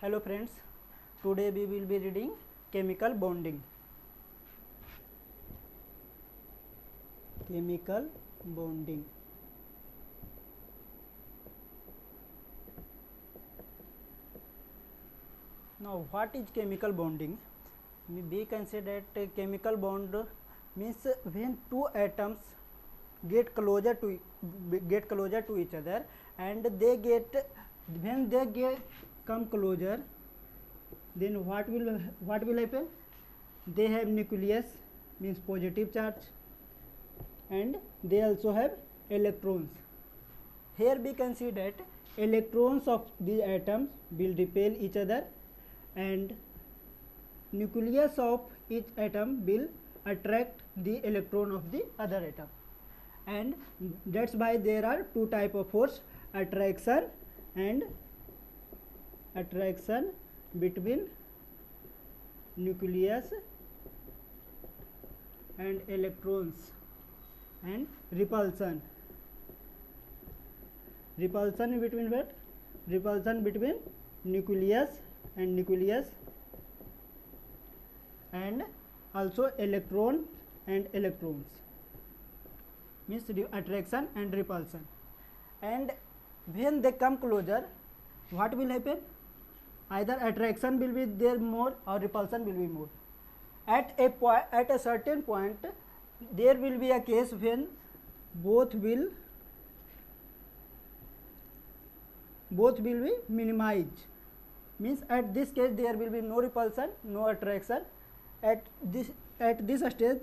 Hello friends, today we will be reading chemical bonding. Chemical bonding. Now what is chemical bonding? We can say that chemical bond means when two atoms get closer to each other, and when they get come closer, then what will happen? They have nucleus, means positive charge, and they also have electrons. Here we can see that electrons of the atoms will repel each other, and nucleus of each atom will attract the electron of the other atom, and that's why there are two type of force, attraction between nucleus and electrons, and repulsion between what? Repulsion between nucleus and also electron and electrons, means attraction and repulsion. And when they come closer, what will happen? Either attraction will be there more or repulsion will be more. At a certain point, there will be a case when both will be minimized, means at this case there will be no repulsion, no attraction. At this stage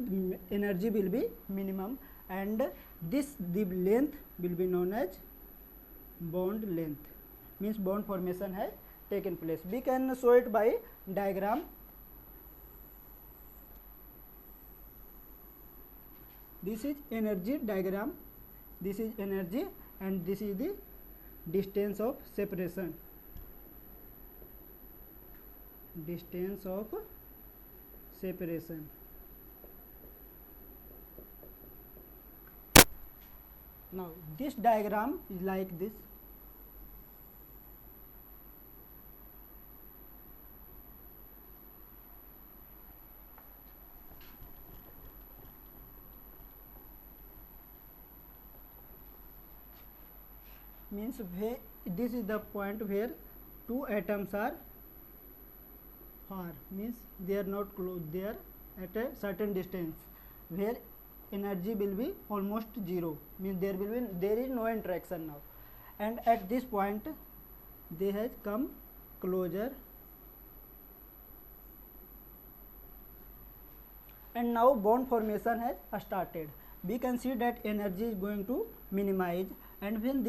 energy will be minimum, and the length will be known as bond length, means bond formation has taken place. We can show it by diagram. This is energy diagram, this is energy, and this is the distance of separation. Now this diagram is like this. Means this is the point where two atoms are far, means they are not close, they are at a certain distance, where energy will be almost zero, means there is no interaction now, and at this point they has come closer, and now bond formation has started. We can see that energy is going to minimize, and when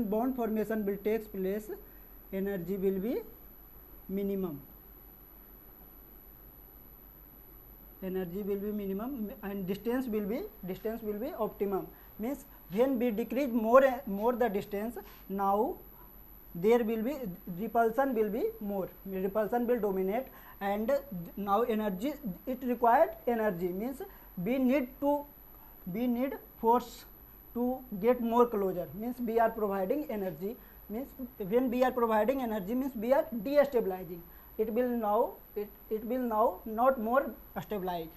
bond formation will takes place, energy will be minimum, and distance will be optimum, means when we decrease more the distance, now there will be repulsion will be more, repulsion will dominate, and now energy, it required energy, means we need force to get more closer, means we are providing energy, means when we are providing energy, means we are destabilizing. It will now not more stabilize,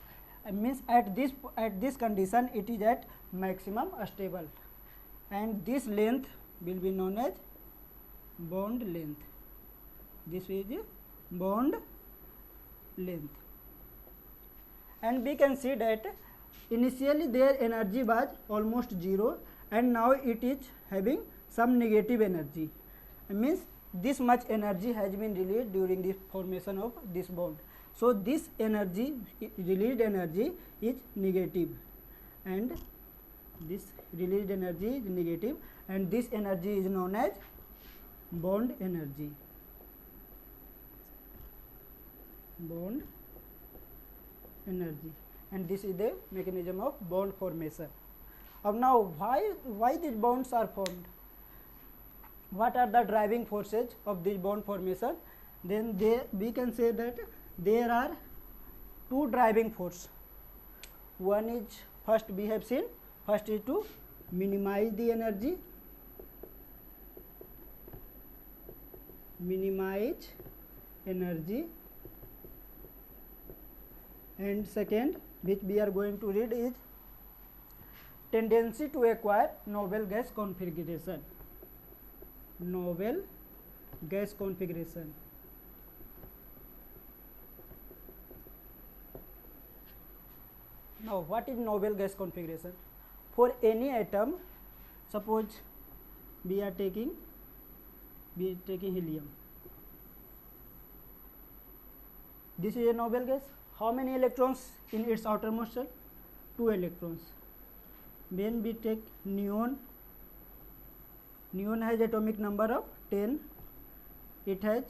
means at this condition it is at maximum stable, and this length will be known as bond length. This is bond length, and we can see that initially their energy was almost zero, and now it is having some negative energy, means this much energy has been released during the formation of this bond. So this energy, released energy, is negative, and this released energy is negative, and this energy is known as bond energy. And this is the mechanism of bond formation. Now why these bonds are formed? What are the driving forces of this bond formation? Then we can say that there are two driving force. One is, first we have seen, first is to minimize the energy, minimize energy, and second which we are going to read is tendency to acquire novel gas configuration. Novel gas configuration. Now what is novel gas configuration? For any atom, suppose we are taking helium. This is a noble gas. How many electrons in its outermost shell? 2 electrons. When we take neon, neon has atomic number of 10. It has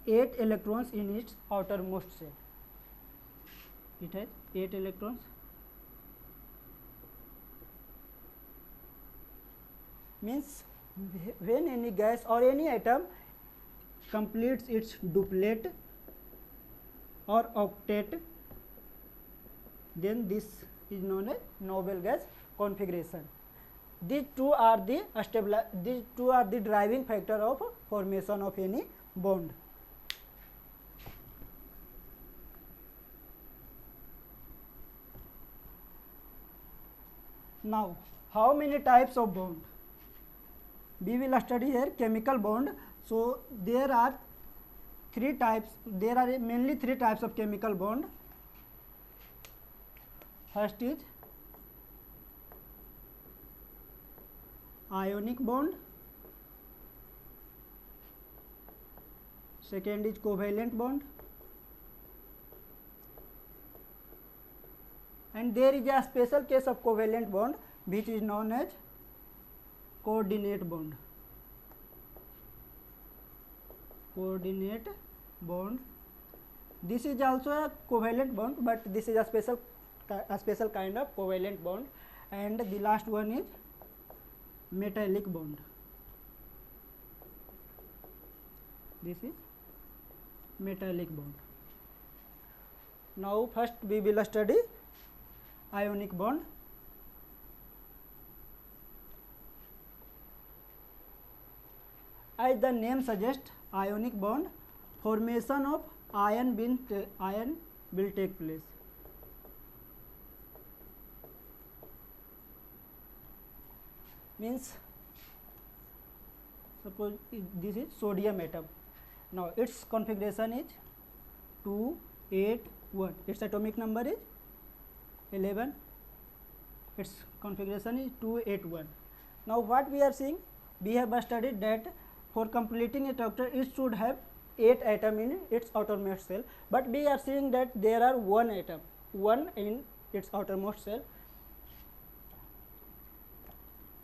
8 electrons in its outermost shell. It has 8 electrons. Means when any gas or any atom completes its duplet or octet, then this is known as noble gas configuration. These two are the driving factor of formation of any bond. Now, how many types of bond? We will study here chemical bond. So there are 3 types. There are mainly 3 types of chemical bond. First is ionic bond. Second is covalent bond. And there is a special case of covalent bond which is known as coordinate bond. Coordinate bond. This is also a covalent bond, but this is a special kind of covalent bond. And the last one is metallic bond. This is metallic bond. Now first we will study ionic bond. As the name suggests, ionic bond, formation of ion will take place. Means suppose this is sodium atom. Now its configuration is 281. Its atomic number is 11. Its configuration is 281. Now what we are seeing, we have studied that for completing a structure it should have 8 atoms in its outermost shell, but we are seeing that there are 1 atom, 1 in its outermost shell.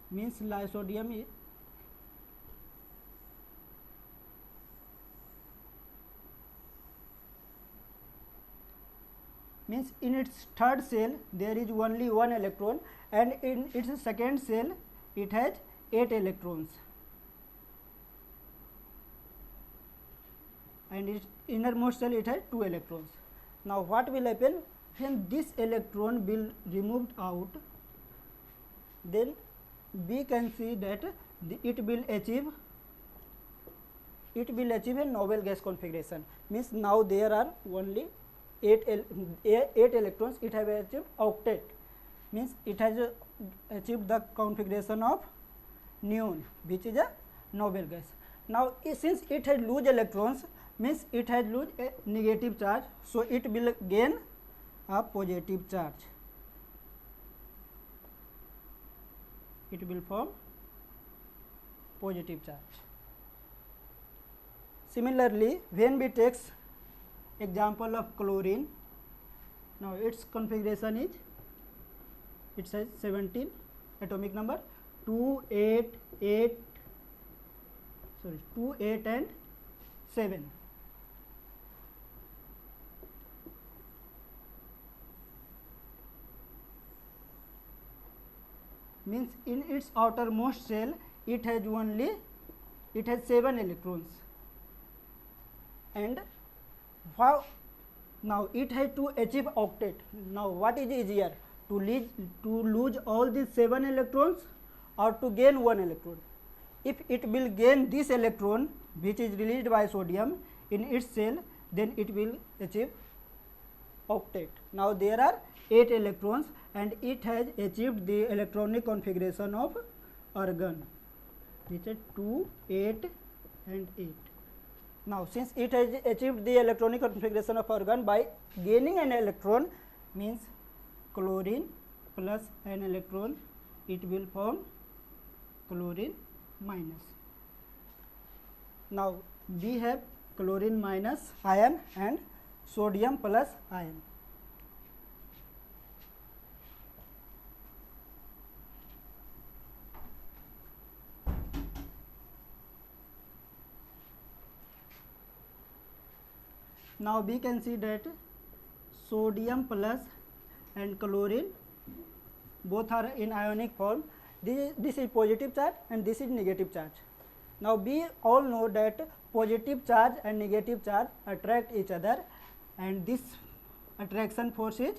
Means sodium is means in its third cell there is only 1 electron, and in its second cell it has 8 electrons, and its innermost shell it has 2 electrons. Now what will happen when this electron will removed out? Then we can see that it will achieve a noble gas configuration. Means now there are only 8 electrons. It have achieved octet. Means it has achieved the configuration of neon, which is a noble gas. Now since it has lose electrons, means it has lose a negative charge, so it will gain a positive charge. It will form positive charge. Similarly, when we take example of chlorine, now its configuration is, it says 17, atomic number 2, 8 and 7. Means in its outermost shell it has 7 electrons, and now it has to achieve octet. Now what is easier, to lose all these 7 electrons or to gain 1 electron? if it will gain this electron which is released by sodium in its shell, then it will achieve octet. Now there are 8 electrons and it has achieved the electronic configuration of argon, which is 2, 8 and 8. Now since it has achieved the electronic configuration of argon by gaining an electron, means chlorine plus an electron, it will form chlorine minus. Now we have chlorine minus ion and sodium plus ion. Now we can see that sodium plus and chlorine both are in ionic form. This is positive charge and this is negative charge. Now we all know that positive charge and negative charge attract each other, and this attraction force is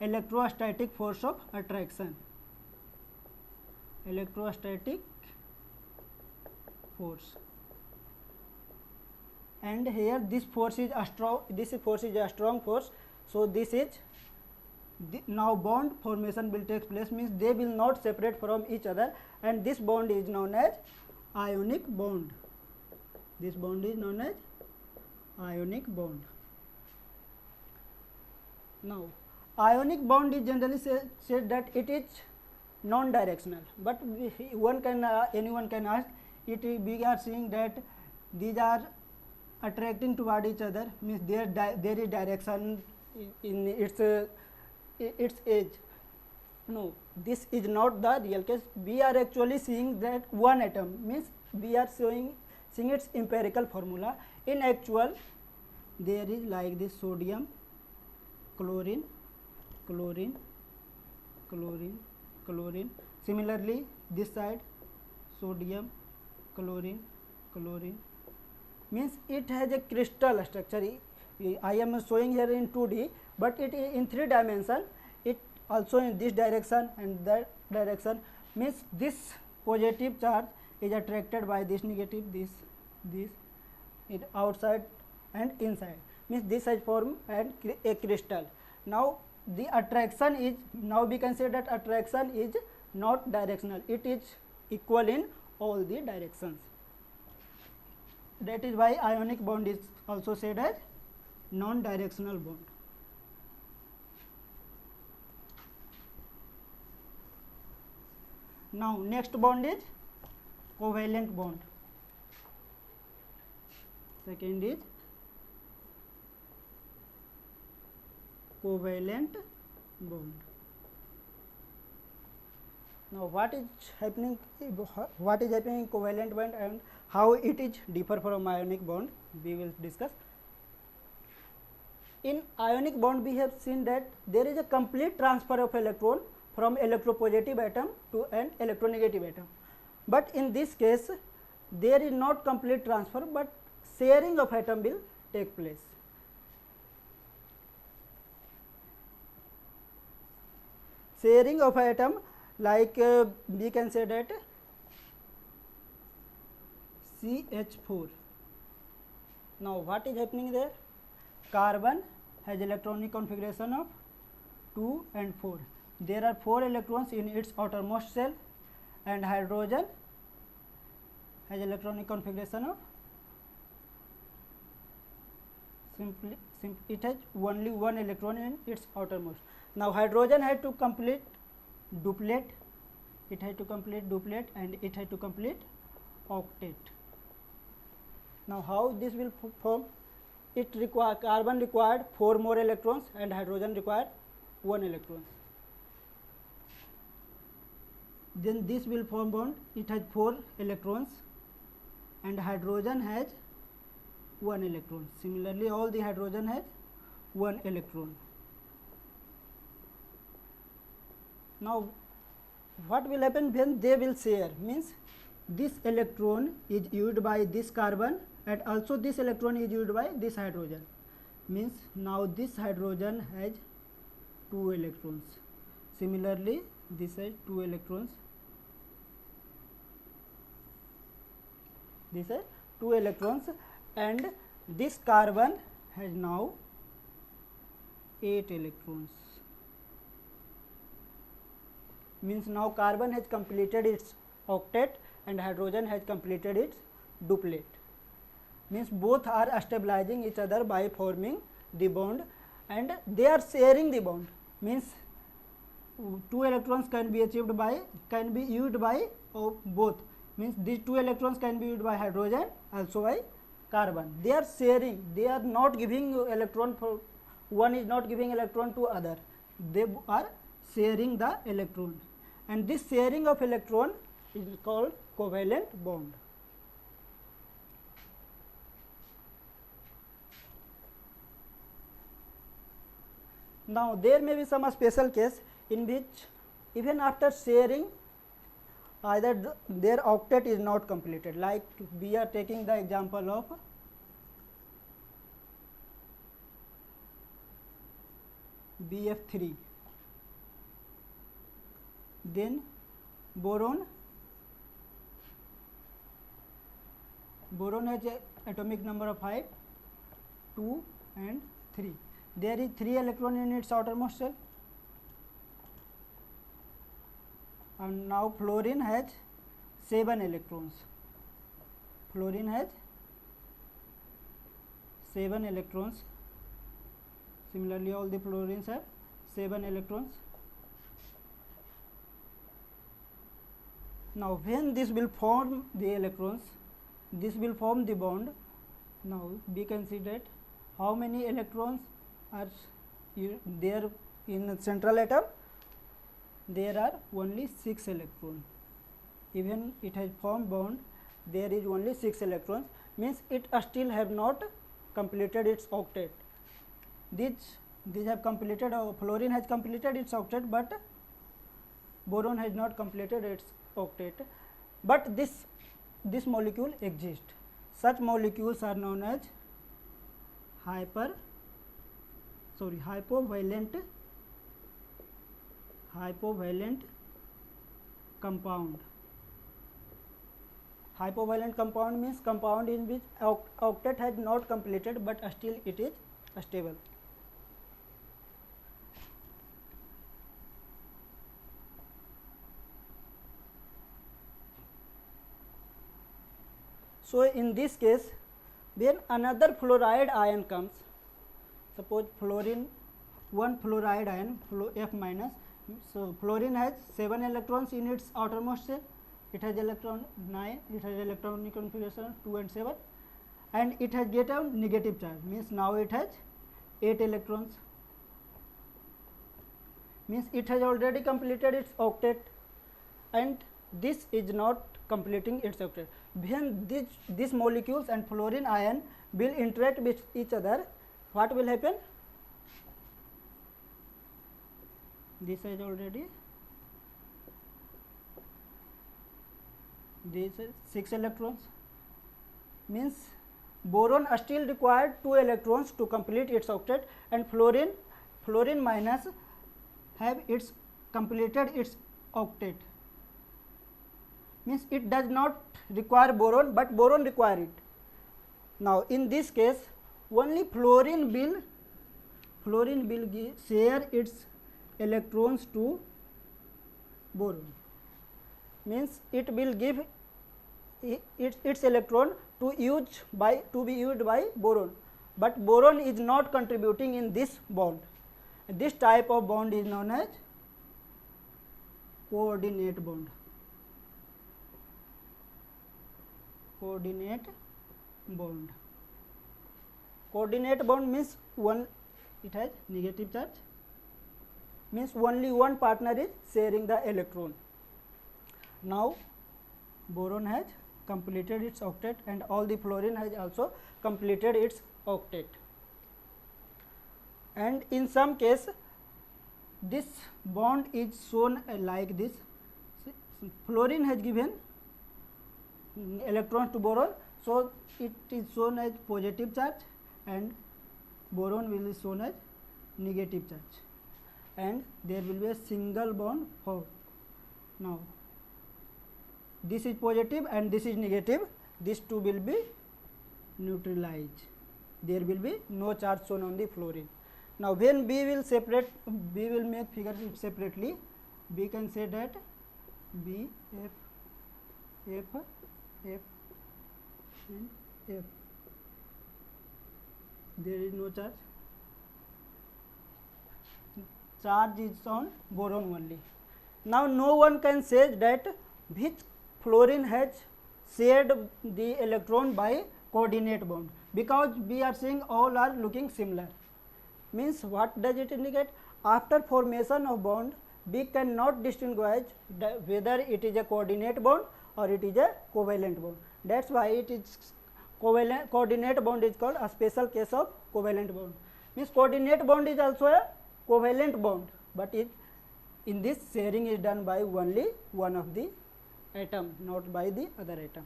electrostatic force of attraction. Electrostatic force. And here this force is a strong, force. So this is now bond formation will take place, means they will not separate from each other, and this bond is known as ionic bond. This bond is known as ionic bond. Now ionic bond is generally said that it is non-directional, but anyone can ask it. We are seeing that these are attracting toward each other, means there is direction in its edge. No, this is not the real case. We are actually seeing that one atom, means we are seeing its empirical formula. In actual, there is like this: sodium, chlorine, chlorine, chlorine, chlorine. Similarly, this side sodium, chlorine, chlorine. Means it has a crystal structure. I am showing here in 2D, but it is in 3 dimension. It also in this direction and that direction, means this positive charge is attracted by this negative, this it outside and inside, means this has formed a crystal. Now the attraction is, now we can say that attraction is not directional, it is equal in all the directions. That is why ionic bond is also said as non-directional bond. Now next bond is covalent bond. Second is covalent bond. Now what is happening in covalent bond and how it is differ from ionic bond, we will discuss. In ionic bond we have seen that there is a complete transfer of electron from electropositive atom to an electronegative atom, but in this case there is not complete transfer, but sharing of atom will take place. Sharing of atom, like we can say that CH4. Now what is happening there? Carbon has electronic configuration of 2 and 4. There are 4 electrons in its outermost shell, and hydrogen has electronic configuration of it has only 1 electron in its outermost. Now hydrogen had to complete duplet, it had to complete duplet, and it had to complete octet. Now how this will form? Carbon required 4 more electrons and hydrogen required 1 electron. Then this will form bond. It has 4 electrons and hydrogen has 1 electron. Similarly, all the hydrogen has 1 electron. Now what will happen when they will share? Means this electron is used by this carbon and also this electron is used by this hydrogen. Means now this hydrogen has 2 electrons. Similarly, this has 2 electrons. This is 2 electrons, and this carbon has now 8 electrons. Means now carbon has completed its octet and hydrogen has completed its duplet. Means both are stabilizing each other by forming the bond, and they are sharing the bond. Means 2 electrons can be used by both. Means these 2 electrons can be used by hydrogen, also by carbon. They are sharing, they are not giving electron, for one is not giving electron to other, they are sharing the electron, and this sharing of electron is called covalent bond. Now there may be some special case in which even after sharing either their octet is not completed, like we are taking the example of BF3, then boron has a atomic number of 5, 2 and 3. There is 3 electron in its outermost shell, and now fluorine has 7 electrons. Fluorine has 7 electrons. Similarly, all the fluorines have 7 electrons. Now when this will form the electrons, this will form the bond. Now we can see that how many electrons are there in the central atom. There are only 6 electrons. Even it has formed bond, there is only 6 electrons, means it still have not completed its octet. These have completed, fluorine has completed its octet, but boron has not completed its octet. But this molecule exists. Such molecules are known as hypovalent compound. Hypovalent compound means compound in which octet has not completed, but still it is stable. So in this case, when another fluoride ion comes, suppose one fluoride ion, F minus, so fluorine has 7 electrons in its outermost shell, it has electron 9, it has electronic configuration 2 and 7, and it has get a negative charge, means now it has 8 electrons, means it has already completed its octet, and this is not completing its octet. When these molecules and fluorine ion will interact with each other, what will happen? This is already, these are 6 electrons, means boron still required 2 electrons to complete its octet, and fluorine minus have its completed its octet, means it does not require boron, but boron require it. Now in this case only fluorine will share its electrons to boron, means it will give its electron to be used by boron, but boron is not contributing in this bond. This type of bond is known as coordinate bond. Coordinate bond means it has negative charge, means only one partner is sharing the electron. Now boron has completed its octet, and all the fluorine has also completed its octet, and in some case this bond is shown like this. Fluorine has given electrons to boron, so it is shown as positive charge, and boron will be shown as negative charge, and there will be a single bond formed. Now this is positive and this is negative, These two will be neutralized. There will be no charge shown on the fluorine. Now when B will separate, B will make figure separately. We can say that B, F, F, F and F. There is no charge. Charge is on boron only. Now no one can say that which fluorine has shared the electron by coordinate bond, because we are seeing all are looking similar. Means what does it indicate? After formation of bond, we cannot distinguish whether it is a coordinate bond or it is a covalent bond. That's why it is covalent. Coordinate bond is called a special case of covalent bond. Means coordinate bond is also a covalent bond, but in this sharing is done by only one of the atom, not by the other atom.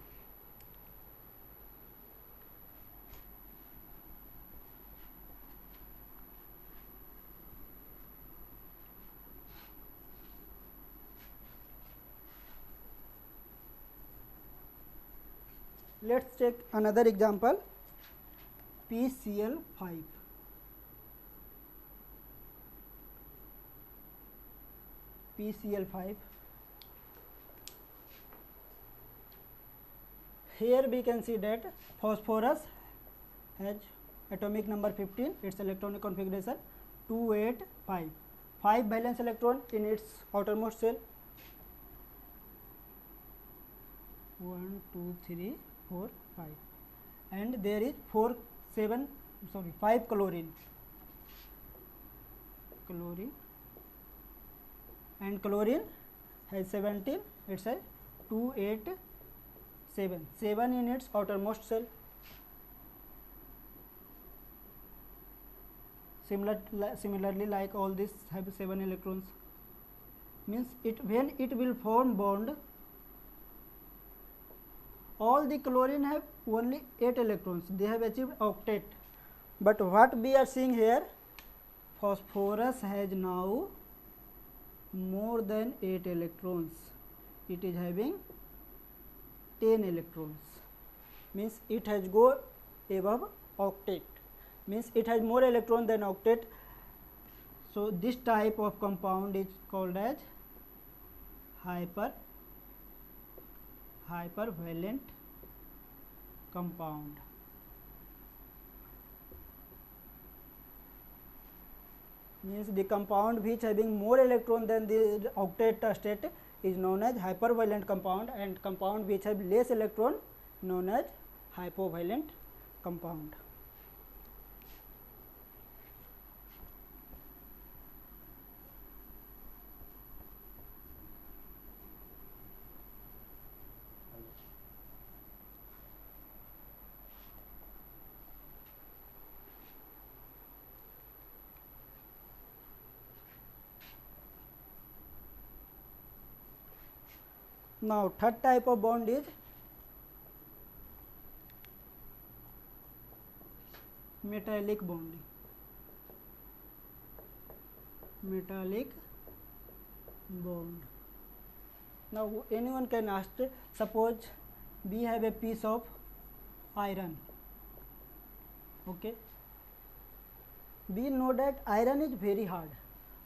Let us take another example, PCl5. PCl5. Here we can see that phosphorus has atomic number 15, its electronic configuration 285, 5 valence electron in its outermost shell, 1 2 3 4 5, and there is 5 chlorine, and chlorine has 17, it's a 287, 7 in its outermost shell. Similarly, like all this have 7 electrons. Means when it will form bond, all the chlorine have only 8 electrons, they have achieved octet. But what we are seeing here, phosphorus has now more than 8 electrons, it is having 10 electrons, means it has go above octet, means it has more electron than octet. So this type of compound is called as hypervalent compound. Means the compound which having more electron than the octet state is known as hypervalent compound, and compound which have less electron known as hypovalent compound. Now third type of bond is metallic bonding. Metallic bond. Now anyone can ask, suppose we have a piece of iron, okay, we know that iron is very hard,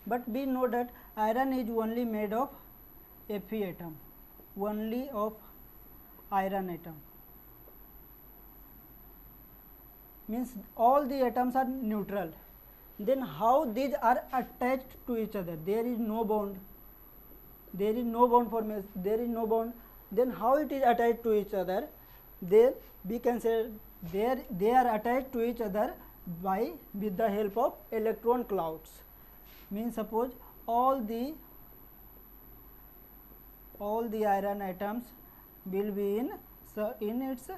but we know that iron is only made of Fe atom, only of iron atom, means all the atoms are neutral. Then how these are attached to each other? There is no bond, there is no bond formation, there is no bond. Then how it is attached to each other? Then we can say they are attached to each other by with the help of electron clouds. Means suppose all the iron atoms will be in its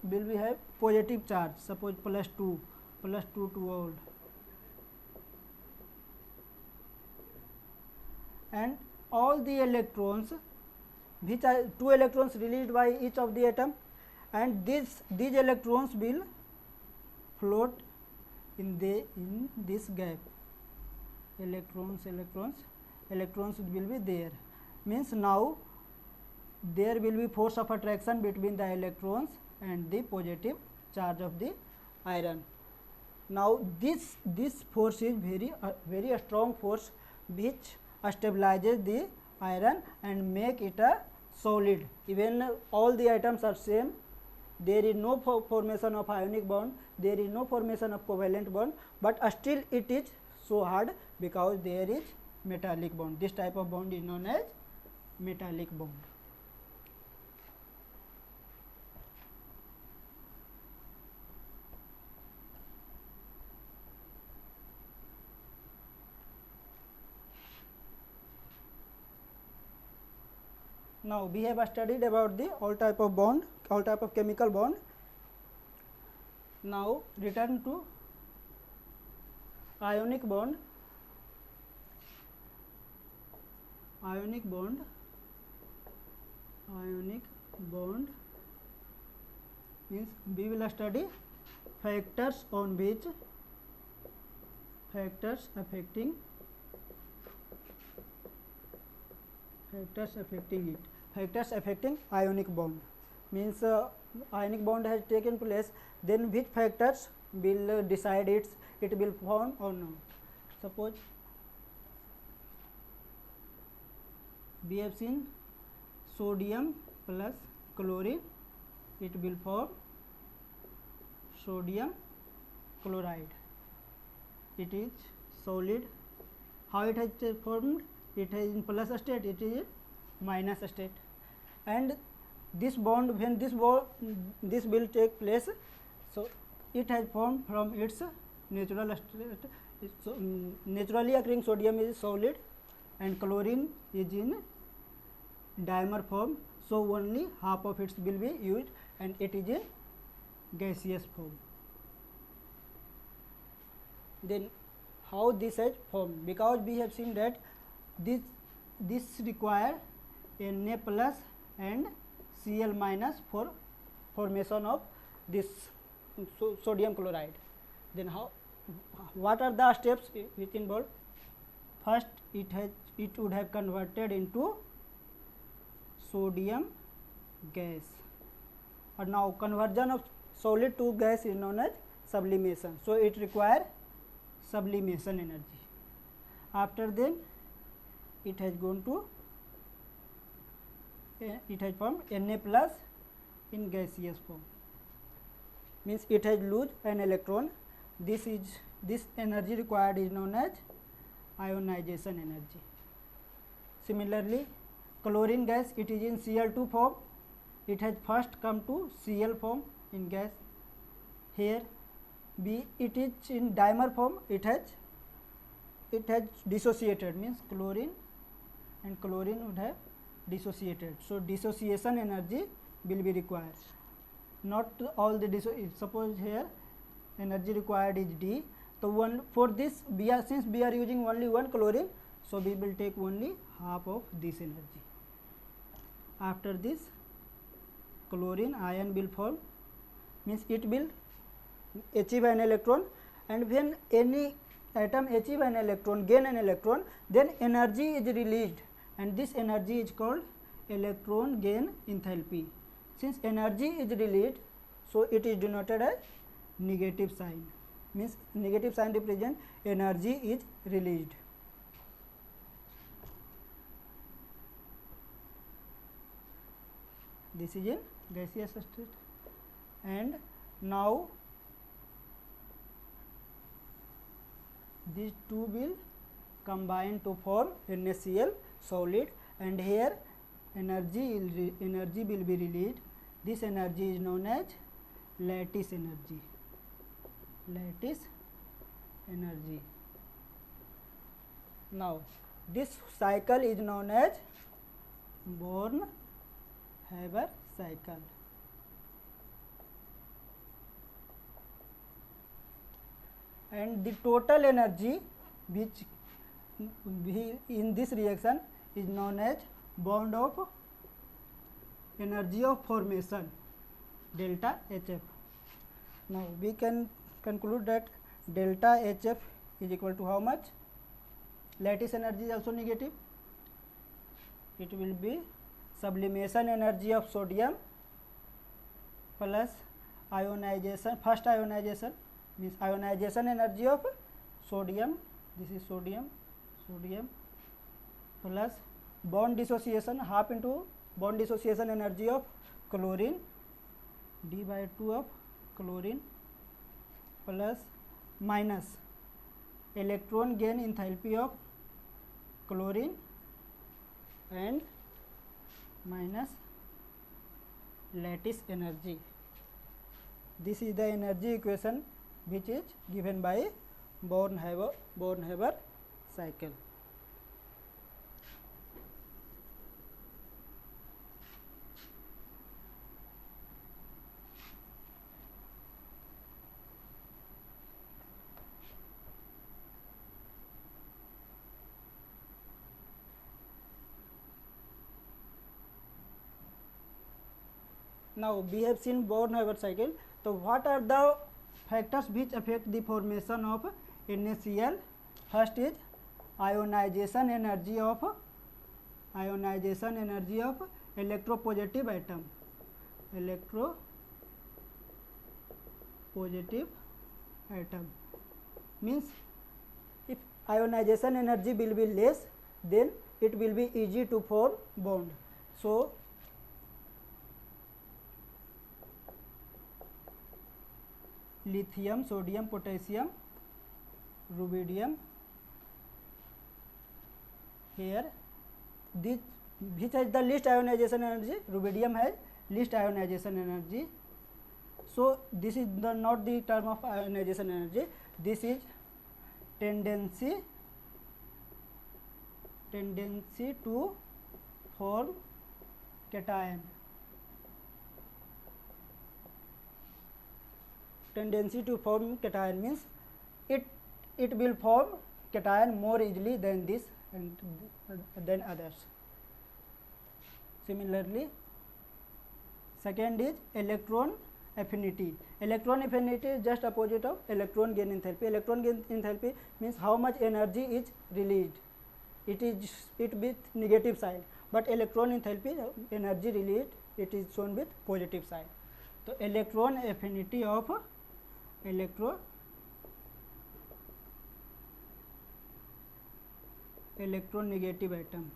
will we have positive charge, suppose +2 to all, and all the electrons which are 2 electrons released by each of the atom, and these electrons will float in this gap. Electrons will be there. Means now there will be force of attraction between the electrons and the positive charge of the iron. Now this force is very strong force which stabilizes the iron and make it a solid. Even all the atoms are same, there is no formation of ionic bond, there is no formation of covalent bond, but still it is so hard because there is metallic bond. This type of bond is known as metallic bond. Now we have studied about the all type of bond, all type of chemical bond. Now return to ionic bond. Ionic bond means we will study factors on which factors affecting it. Factors affecting ionic bond means ionic bond has taken place, then which factors will decide it will form or not. Suppose we have seen sodium plus chlorine, it will form sodium chloride. It is solid. How it has formed? It is in plus state, it is in minus state, and this bond, when this will take place, so it has formed from its natural state. So naturally occurring sodium is solid and chlorine is in dimer form, so only half of it will be used and it is in gaseous form. Then how this has formed? Because we have seen that this require Na plus and Cl minus for formation of this sodium chloride. Then what are the steps which involved? First it would have converted into sodium gas, or now conversion of solid to gas is known as sublimation, so it require sublimation energy. After then it has gone to it has formed Na plus in gaseous form, means it has lose an electron. This energy required is known as ionization energy. Similarly, chlorine gas, it is in Cl2 form, it has first come to Cl form in gas. Here it is in dimer form, it has dissociated, means chlorine and chlorine would have dissociated, so dissociation energy will be required. Not all the suppose here energy required is D, so one for this since we are using only one chlorine, so we will take only half of this energy. After this chlorine ion will form, means it will achieve an electron, and when any atom achieve an electron, gain an electron, then energy is released, and this energy is called electron gain enthalpy. Since energy is released, so it is denoted as negative sign, means negative sign represent energy is released. This is in gaseous state, and now these two will combine to form NaCl solid, and here energy will be released. This energy is known as lattice energy. Now this cycle is known as Born-Haber cycle. And the total energy which in this reaction is known as bond of energy of formation, delta HF. Now we can conclude that delta HF is equal to how much? Lattice energy is also negative, it will be sublimation energy of sodium plus ionization, first ionization means ionization energy of sodium, this is sodium plus bond dissociation, half into bond dissociation energy of chlorine, d/2 of chlorine plus minus electron gain enthalpy of chlorine and minus lattice energy. This is the energy equation which is given by Born-Haber cycle. Now we have seen Born-Haber cycle. So what are the factors which affect the formation of NaCl? First is ionization energy of electropositive atom. Electropositive atom means if ionization energy will be less, then it will be easy to form bond. So lithium, sodium, potassium, rubidium. Here this which has the least ionization energy? Rubidium has least ionization energy. So this is not the term of ionization energy. This is tendency to form cation. Tendency to form cation means it will form cation more easily than this and than others. Similarly, second is electron affinity. Electron affinity is just opposite of electron gain enthalpy. Electron gain enthalpy means how much energy is released. It with negative side, but electron enthalpy energy released, it is shown with positive side. So electron affinity of electronegative atom.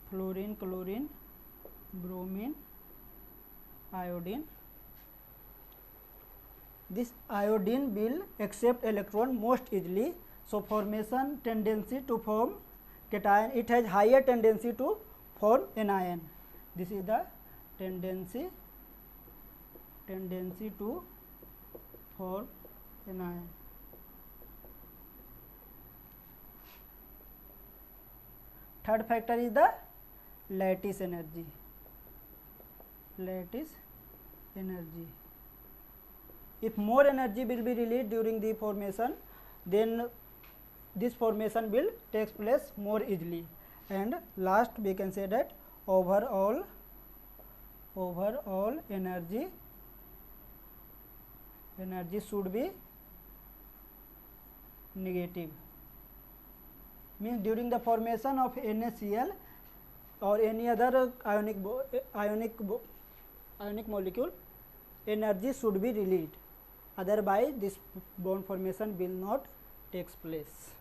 Fluorine, chlorine, bromine, iodine. This iodine will accept electron most easily. So formation tendency to form cation, it has higher tendency to form anion. This is the tendency to form anion. Third factor is the lattice energy. If more energy will be released during the formation, then this formation will take place more easily. And last we can say that overall energy should be negative. Means during the formation of NaCl or any other ionic molecule, energy should be released. Otherwise, this bond formation will not take place.